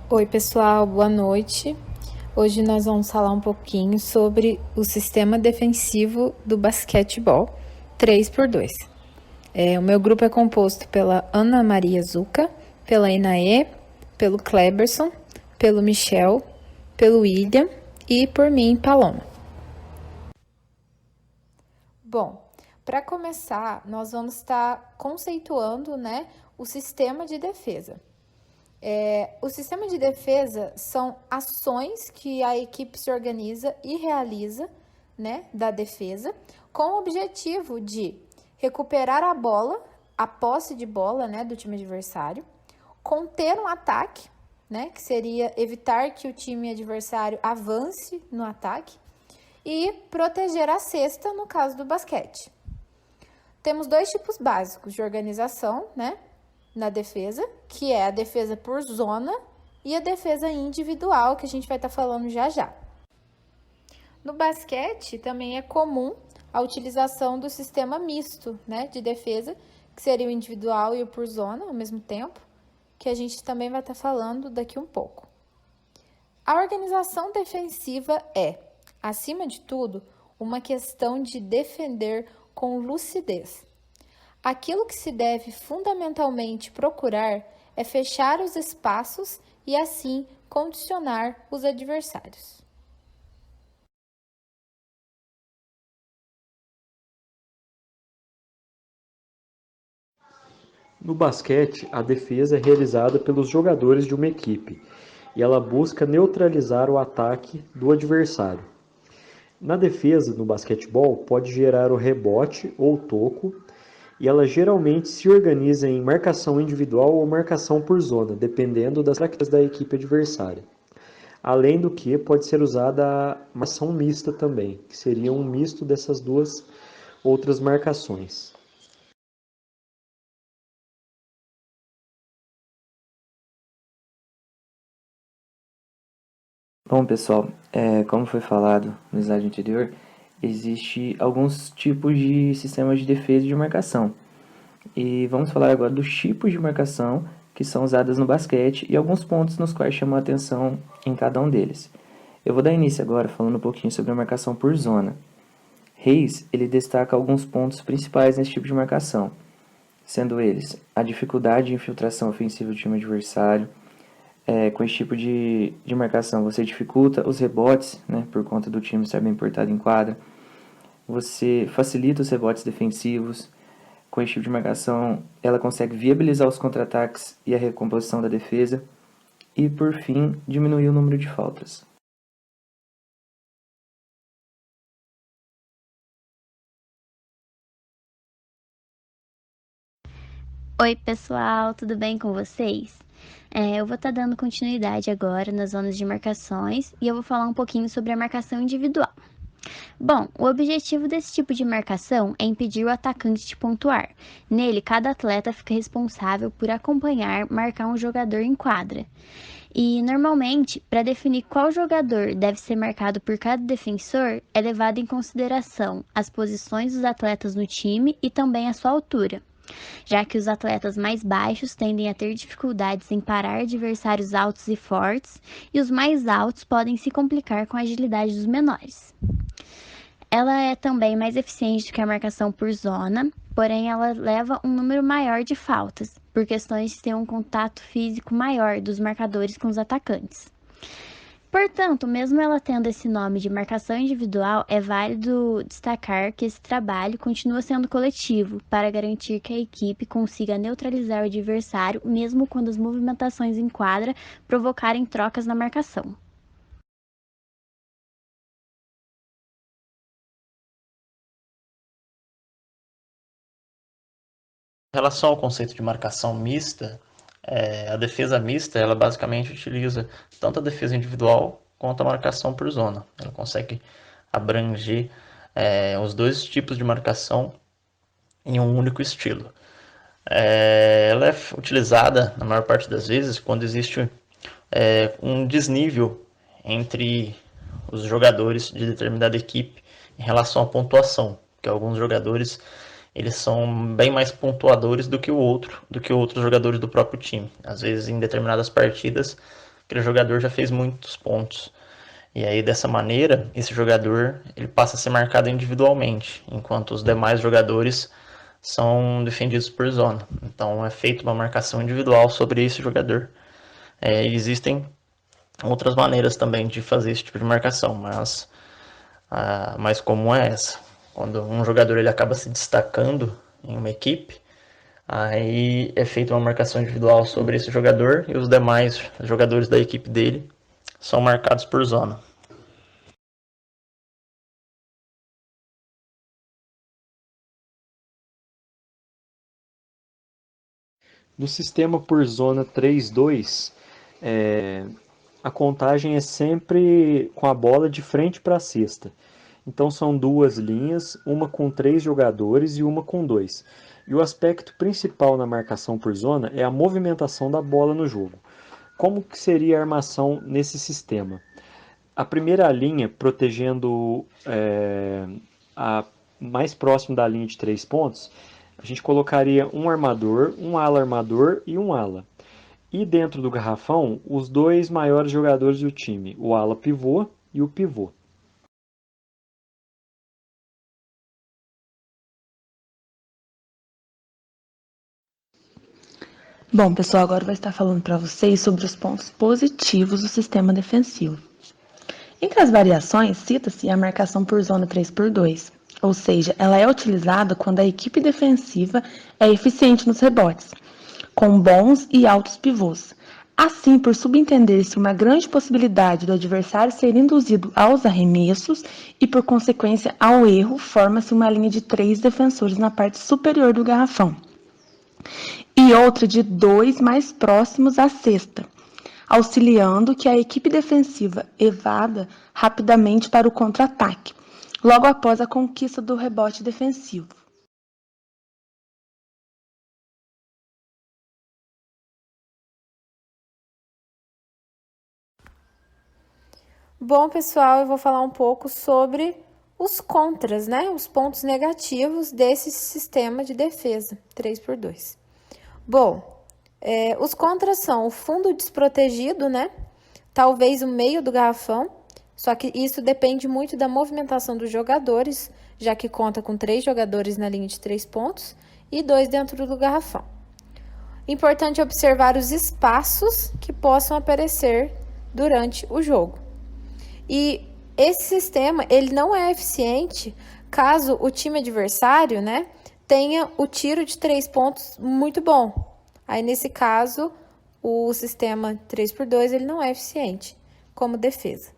Oi pessoal, boa noite. Hoje nós vamos falar um pouquinho sobre o sistema defensivo do basquetebol 3x2. O meu grupo é composto pela Ana Maria Zucca, pela Inaê, pelo Kleberson, pelo Michel, pelo William e por mim, Paloma. Bom, para começar, nós vamos estar conceituando, o sistema de defesa. O sistema de defesa são ações que a equipe se organiza e realiza, da defesa, com o objetivo de recuperar a bola, a posse de bola, do time adversário, conter um ataque, que seria evitar que o time adversário avance no ataque, e proteger a cesta no caso do basquete. Temos dois tipos básicos de organização, na defesa, que é a defesa por zona e a defesa individual, que a gente vai estar falando já já. No basquete, também é comum a utilização do sistema misto, de defesa, que seria o individual e o por zona ao mesmo tempo, que a gente também vai estar falando daqui um pouco. A organização defensiva é, acima de tudo, uma questão de defender com lucidez. Aquilo que se deve fundamentalmente procurar é fechar os espaços e, assim, condicionar os adversários. No basquete, a defesa é realizada pelos jogadores de uma equipe e ela busca neutralizar o ataque do adversário. Na defesa, no basquetebol, pode gerar o rebote ou toco, e ela geralmente se organiza em marcação individual ou marcação por zona, dependendo das características da equipe adversária. Além do que, pode ser usada a marcação mista também, que seria um misto dessas duas outras marcações. Bom, pessoal, como foi falado no slide anterior, existe alguns tipos de sistemas de defesa e de marcação. E vamos falar agora dos tipos de marcação que são usadas no basquete e alguns pontos nos quais chamam a atenção em cada um deles. Eu vou dar início agora falando um pouquinho sobre a marcação por zona. Hayes, ele destaca alguns pontos principais nesse tipo de marcação, sendo eles a dificuldade de infiltração ofensiva do time adversário. Com esse tipo de marcação, você dificulta os rebotes, por conta do time estar bem portado em quadra. Você facilita os rebotes defensivos. Com esse tipo de marcação, ela consegue viabilizar os contra-ataques e a recomposição da defesa. E, por fim, diminuir o número de faltas. Oi pessoal, tudo bem com vocês? Eu vou estar dando continuidade agora nas zonas de marcações e eu vou falar um pouquinho sobre a marcação individual. Bom, o objetivo desse tipo de marcação é impedir o atacante de pontuar. Nele, cada atleta fica responsável por acompanhar, marcar um jogador em quadra. E, normalmente, para definir qual jogador deve ser marcado por cada defensor, é levado em consideração as posições dos atletas no time e também a sua altura, já que os atletas mais baixos tendem a ter dificuldades em parar adversários altos e fortes, e os mais altos podem se complicar com a agilidade dos menores. Ela é também mais eficiente do que a marcação por zona, porém ela leva um número maior de faltas, por questões de ter um contato físico maior dos marcadores com os atacantes. Portanto, mesmo ela tendo esse nome de marcação individual, é válido destacar que esse trabalho continua sendo coletivo para garantir que a equipe consiga neutralizar o adversário, mesmo quando as movimentações em quadra provocarem trocas na marcação. Em relação ao conceito de marcação mista, a defesa mista, ela basicamente utiliza tanto a defesa individual quanto a marcação por zona. Ela consegue abranger os dois tipos de marcação em um único estilo. Ela é utilizada, na maior parte das vezes, quando existe um desnível entre os jogadores de determinada equipe em relação à pontuação, porque alguns jogadores eles são bem mais pontuadores do que outros jogadores do próprio time. Às vezes, em determinadas partidas, aquele jogador já fez muitos pontos. E aí, dessa maneira, esse jogador ele passa a ser marcado individualmente, enquanto os demais jogadores são defendidos por zona. Então, é feita uma marcação individual sobre esse jogador. Existem outras maneiras também de fazer esse tipo de marcação, mas a mais comum é essa. Quando um jogador ele acaba se destacando em uma equipe, aí é feita uma marcação individual sobre esse jogador e os demais jogadores da equipe dele são marcados por zona. No sistema por zona 3-2, a contagem é sempre com a bola de frente para a cesta. Então são duas linhas, uma com 3 jogadores e uma com 2. E o aspecto principal na marcação por zona é a movimentação da bola no jogo. Como que seria a armação nesse sistema? A primeira linha, protegendo a mais próximo da linha de 3 pontos, a gente colocaria um armador, um ala armador e um ala. E dentro do garrafão, os dois maiores jogadores do time, o ala pivô e o pivô. Bom, pessoal, agora eu vou estar falando para vocês sobre os pontos positivos do sistema defensivo. Entre as variações, cita-se a marcação por zona 3x2, ou seja, ela é utilizada quando a equipe defensiva é eficiente nos rebotes, com bons e altos pivôs. Assim, por subentender-se uma grande possibilidade do adversário ser induzido aos arremessos e, por consequência, ao erro, forma-se uma linha de 3 defensores na parte superior do garrafão e outra de 2 mais próximos à cesta, auxiliando que a equipe defensiva evada rapidamente para o contra-ataque, logo após a conquista do rebote defensivo. Bom, pessoal, eu vou falar um pouco sobre os contras, né? Os pontos negativos desse sistema de defesa 3x2. Bom, os contras são o fundo desprotegido, né? Talvez o meio do garrafão, só que isso depende muito da movimentação dos jogadores, já que conta com 3 jogadores na linha de 3 pontos e 2 dentro do garrafão. Importante observar os espaços que possam aparecer durante o jogo. E esse sistema, ele não é eficiente caso o time adversário, né, tenha o tiro de 3 pontos muito bom. Aí, nesse caso, o sistema 3x2 ele não é eficiente como defesa.